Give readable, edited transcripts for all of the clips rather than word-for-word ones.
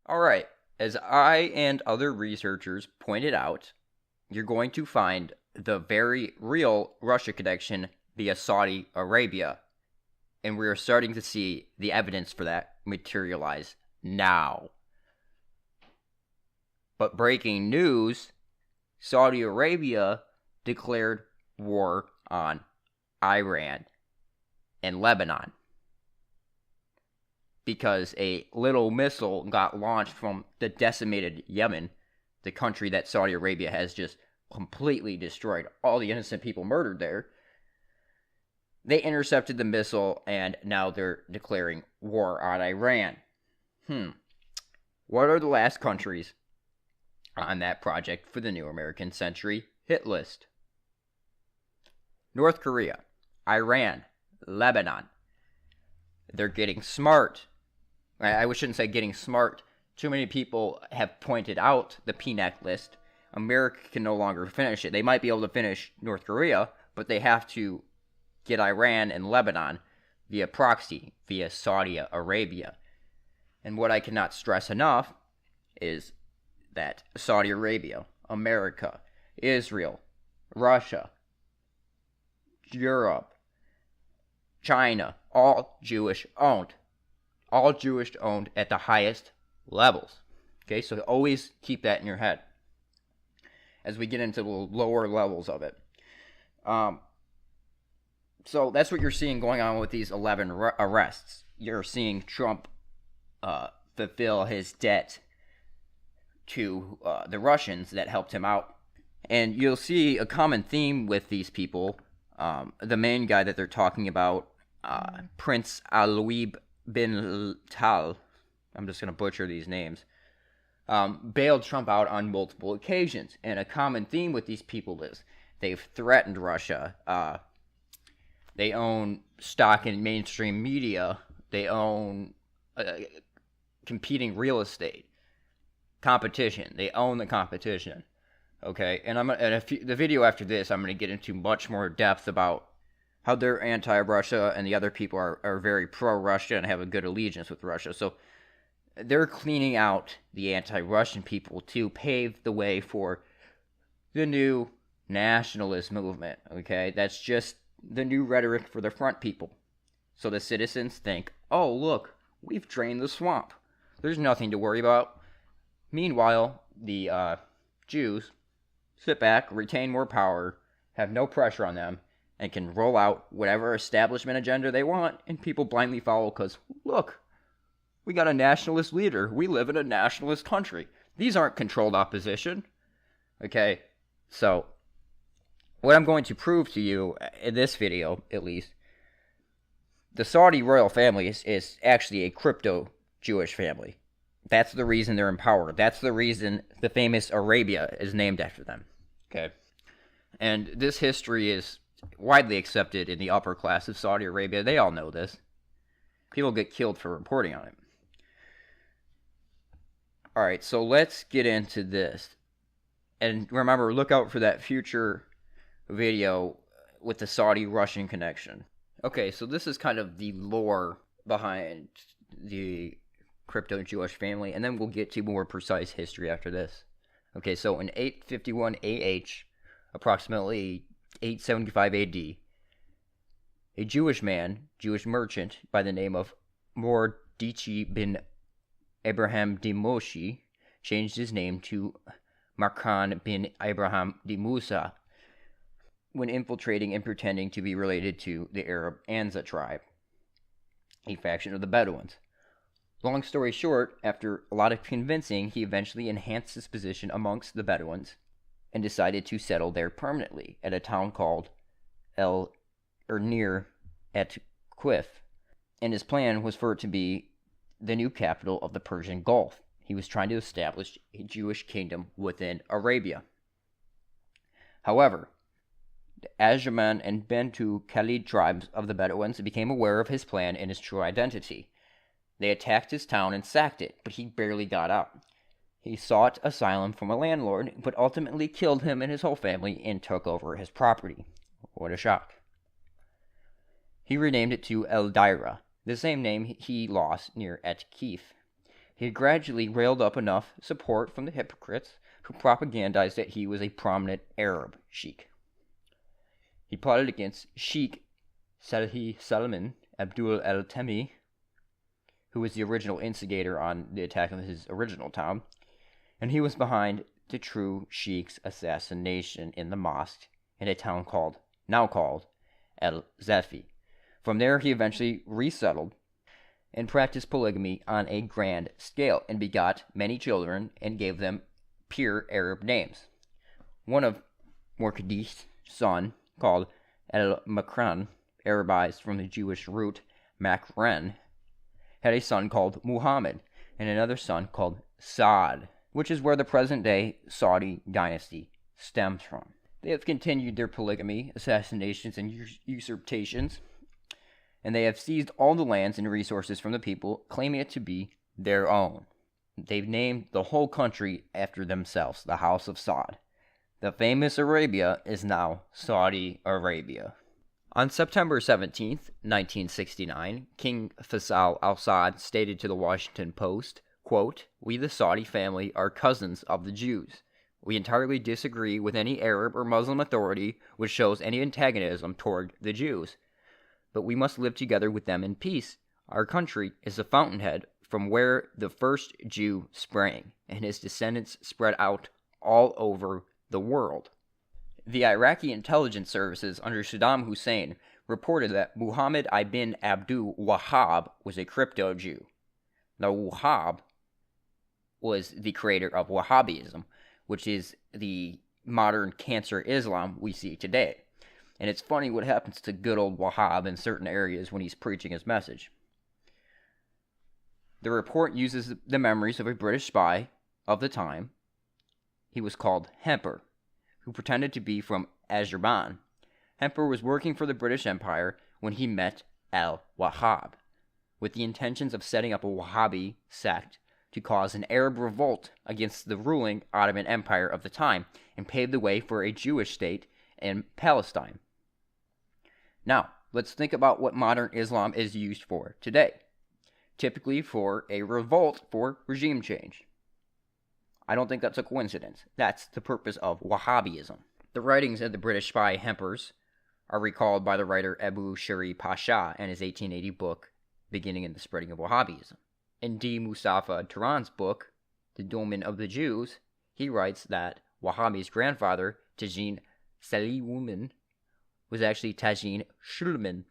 All right, as I and other researchers pointed out, you're going to find the very real Russia connection via Saudi Arabia. And we are starting to see the evidence for that materialize now. But breaking news, Saudi Arabia declared war on Iran and Lebanon because a little missile got launched from the decimated Yemen, the country that Saudi Arabia has just completely destroyed, all the innocent people murdered there. They intercepted the missile, and now they're declaring war on Iran. What are the last countries on that project for the new American century hit list? North Korea, Iran, Lebanon. They're getting smart. I shouldn't say getting smart. Too many people have pointed out the PNAC list. America can no longer finish it. They might be able to finish North Korea, but they have to get Iran and Lebanon via proxy, via Saudi Arabia. And what I cannot stress enough is that Saudi Arabia, America, Israel, Russia, Europe, China, all Jewish owned. All Jewish owned at the highest levels. Okay, so always keep that in your head as we get into the lower levels of it. So that's what you're seeing going on with these 11 arrests. You're seeing Trump fulfill his debt to the Russians that helped him out. And you'll see a common theme with these people. The main guy that they're talking about, Prince Alwib bin Tal, I'm just going to butcher these names, bailed Trump out on multiple occasions. And a common theme with these people is they've threatened Russia. They own stock in mainstream media. They own competing real estate. Competition. They own the competition. Okay, and the video after this, I'm going to get into much more depth about how they're anti-Russia and the other people are very pro-Russia and have a good allegiance with Russia. So they're cleaning out the anti-Russian people to pave the way for the new nationalist movement. Okay, that's just the new rhetoric for the front people. So the citizens think, oh, look, we've drained the swamp. There's nothing to worry about. Meanwhile, the Jews sit back, retain more power, have no pressure on them, and can roll out whatever establishment agenda they want, and people blindly follow because, look, we got a nationalist leader. We live in a nationalist country. These aren't controlled opposition. Okay, so what I'm going to prove to you in this video, at least, the Saudi royal family is actually a crypto-Jewish family. That's the reason they're in power. That's the reason the famous Arabia is named after them. Okay, and this history is widely accepted in the upper class of Saudi Arabia. They all know this. People get killed for reporting on it. Alright, so let's get into this. And remember, look out for that future video with the Saudi-Russian connection. Okay, so this is kind of the lore behind the crypto-Jewish family, and then we'll get to more precise history after this. Okay, so in 851 AH, approximately 875 AD, a Jewish merchant by the name of Mordici bin Abraham de Moshe changed his name to Markan bin Abraham de Musa when infiltrating and pretending to be related to the Arab Anza tribe, a faction of the Bedouins. Long story short, after a lot of convincing, he eventually enhanced his position amongst the Bedouins and decided to settle there permanently at a town called near et Qif. And his plan was for it to be the new capital of the Persian Gulf. He was trying to establish a Jewish kingdom within Arabia. However, the Ajman and Bentu Khalid tribes of the Bedouins became aware of his plan and his true identity. They attacked his town and sacked it, but he barely got out. He sought asylum from a landlord, but ultimately killed him and his whole family and took over his property. What a shock. He renamed it to El Daira, the same name he lost near Et Kif. He gradually railed up enough support from the hypocrites who propagandized that he was a prominent Arab sheikh. He plotted against Sheikh Salhi Salman Abdul al-Tami, who was the original instigator on the attack of his original town, and he was behind the true sheikh's assassination in the mosque in a town now called El-Zafi. From there, he eventually resettled and practiced polygamy on a grand scale and begot many children and gave them pure Arab names. One of Muqaddi's son, called El-Makran, Arabized from the Jewish root Makren, had a son called Muhammad and another son called Saad, which is where the present-day Saudi dynasty stems from. They have continued their polygamy, assassinations, and usurpations, and they have seized all the lands and resources from the people, claiming it to be their own. They've named the whole country after themselves, the House of Saud. The famous Arabia is now Saudi Arabia. On September 17th, 1969, King Faisal al-Saud stated to the Washington Post, quote, "We the Saudi family are cousins of the Jews. We entirely disagree with any Arab or Muslim authority which shows any antagonism toward the Jews. But we must live together with them in peace. Our country is the fountainhead from where the first Jew sprang, and his descendants spread out all over the world." The Iraqi intelligence services under Saddam Hussein reported that Muhammad ibn Abdul Wahhab was a crypto Jew. Now, Wahhab was the creator of Wahhabism, which is the modern cancer Islam we see today. And it's funny what happens to good old Wahhab in certain areas when he's preaching his message. The report uses the memories of a British spy of the time. He was called Hemper, who pretended to be from Azerbaijan. Hemper was working for the British Empire when he met al-Wahhab, with the intentions of setting up a Wahhabi sect to cause an Arab revolt against the ruling Ottoman Empire of the time and pave the way for a Jewish state in Palestine. Now, let's think about what modern Islam is used for today. Typically for a revolt for regime change. I don't think that's a coincidence. That's the purpose of Wahhabism. The writings of the British spy Hempers are recalled by the writer Abu Shari Pasha in his 1880 book, Beginning and the Spreading of Wahhabism. In D. Mustafa Turan's book, The Domain of the Jews, he writes that Wahhabi's grandfather, Tajin Saliwuman, was actually Tajin Shulman,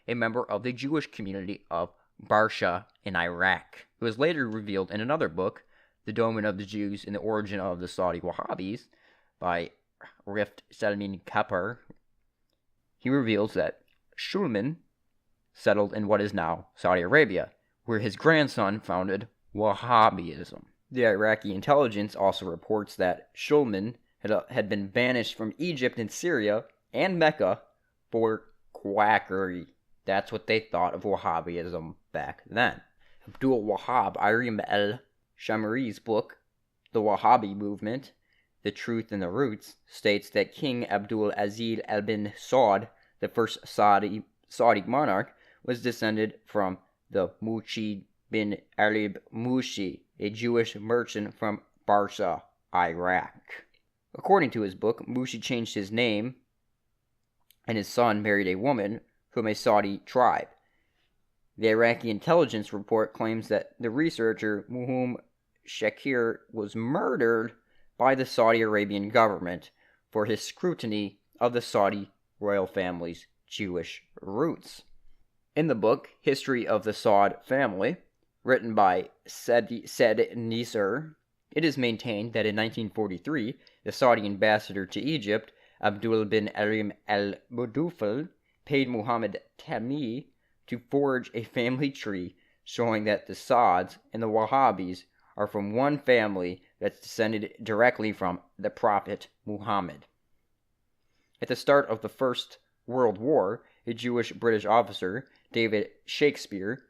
a member of the Jewish community of Barsha in Iraq. It was later revealed in another book, The Domain of the Jews and the Origin of the Saudi Wahhabis, by Rift Salmin Kapar. He reveals that Shulman settled in what is now Saudi Arabia, where his grandson founded Wahhabism. The Iraqi intelligence also reports that Shulman had been banished from Egypt and Syria and Mecca for quackery. That's what they thought of Wahhabism back then. Abdul Wahhab Irim el-Shamari's book, The Wahhabi Movement, The Truth and the Roots, states that King Abdul Aziz al-Bin Saud, the first Saudi monarch, was descended from the Mushi bin Alib Mushi, a Jewish merchant from Barsha, Iraq. According to his book, Mushi changed his name, and his son married a woman from a Saudi tribe. The Iraqi intelligence report claims that the researcher Muhum Shakir was murdered by the Saudi Arabian government for his scrutiny of the Saudi royal family's Jewish roots. In the book History of the Saud Family, written by Said Nisr, it is maintained that in 1943, the Saudi ambassador to Egypt, Abdul bin Arim al-Budufal, paid Muhammad Tami to forge a family tree showing that the Sauds and the Wahhabis are from one family that's descended directly from the Prophet Muhammad. At the start of the First World War, a Jewish British officer, David Shakespeare,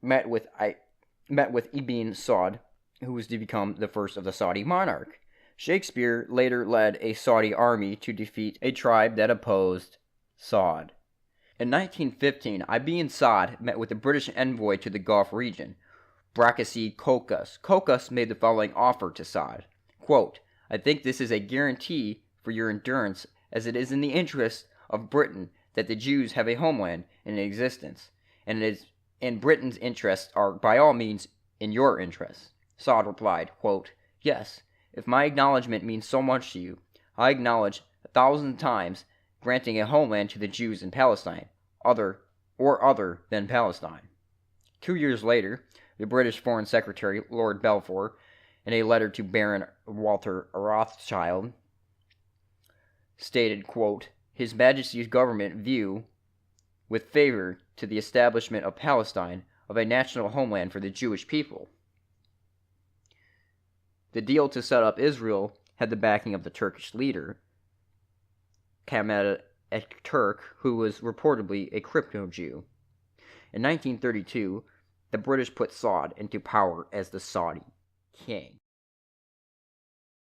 met with Ibn Saud, who was to become the first of the Saudi monarch. Shakespeare later led a Saudi army to defeat a tribe that opposed Saud. In 1915, Ibn Saud met with the British envoy to the Gulf region, Brakasid Kokas. Kokas made the following offer to Saad. Quote, I think this is a guarantee for your endurance, as it is in the interest of Britain that the Jews have a homeland in existence, and it is in Britain's interests are by all means in your interests. Saad replied, quote, yes, if my acknowledgment means so much to you, I acknowledge 1,000 times granting a homeland to the Jews in Palestine, other than Palestine. 2 years later, the British Foreign Secretary, Lord Balfour, in a letter to Baron Walter Rothschild, stated, quote, His Majesty's government view with favor to the establishment of Palestine of a national homeland for the Jewish people. The deal to set up Israel had the backing of the Turkish leader, Kemal Atatürk, who was reportedly a crypto-Jew. In 1932, the British put Saud into power as the Saudi king.